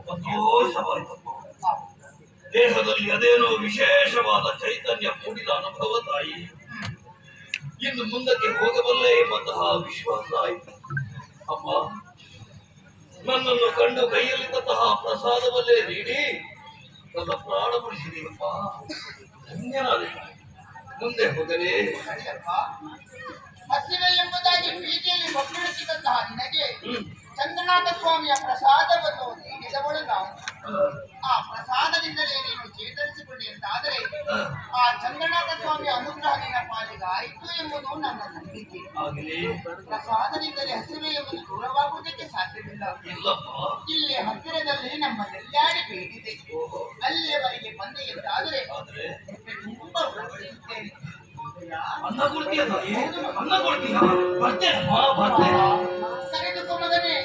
ಸಂತೋಷವಾಯಿತಪ್ಪ. ದೇಹದಲ್ಲಿ ಅದೇನೋ ವಿಶೇಷವಾದ ಚೈತನ್ಯ ಮೂಡಿದ ಅನುಭವ ತಾಯಿ. ಇನ್ನು ಮುಂದಕ್ಕೆ ಹೋಗಬಲ್ಲೆ ಎಂಬಂತಹ ವಿಶ್ವಾಸ ಆಯಿತು. ಅಮ್ಮ, ನನ್ನನ್ನು ಕಂಡು ಕೈಯಲ್ಲಿದ್ದಂತಹ ಪ್ರಸಾದವಲ್ಲೇ ನೀಡಿ ನನ್ನ ಪ್ರಾಣ ಉಳಿಸಿದೆಯಪ್ಪ. ಧನ್ಯನಾದೆ. ಮುಂದೆ ಹೋಗಲೇ ಹಸಿವೆ ಎಂಬುದಾಗಿ ಪ್ರೀತಿಯಲ್ಲಿ ಬೊಬ್ಬಿಡುತ್ತಿದ್ದಂತಹ ನಿನಗೆ ಚಂದ್ರನಾಥ ಸ್ವಾಮಿಯ ಪ್ರಸಾದವನ್ನು ನೀಡಿದವಳು ನಾವು. ಆ ಪ್ರಸಾದದಿಂದಲೇ ನೀನು ಚೇತರಿಸಿಕೊಂಡೆ ಅಂತಾದರೆ ಆ ಚಂದ್ರನಾಥ ಸ್ವಾಮಿಯ ಅನುಗ್ರಹ ನಿನ್ನ ಪಾಲಿಗೆ ಆಯಿತು ಎಂಬುದು ನನ್ನ ನಂಬಿಕೆ. ಪ್ರಸಾದದಿಂದಲೇ ಹಸಿವೆ ಎಂಬುದು ದೂರವಾಗುವುದಕ್ಕೆ ಸಾಧ್ಯವಿಲ್ಲ. ಇಲ್ಲಿ ಹತ್ತಿರದಲ್ಲಿ ನಮ್ಮ ನೆಲ್ಲಾಡಿ ಬೇಡಿದೆ. ಅಲ್ಲಿಯವರೆಗೆ ಬಂದೆ ಎಂದಾದರೆ ತುಂಬಾ ಹೊರಬಡಿಸುತ್ತೇನೆ. ಅನ್ನ ಕೊಡ್ತೀಯ? ಅನ್ನ ಕೊಡ್ತೀಯ? ಬರ್ತೇನೆ. ಕರೆದುಕೊ ಮಗನೇ.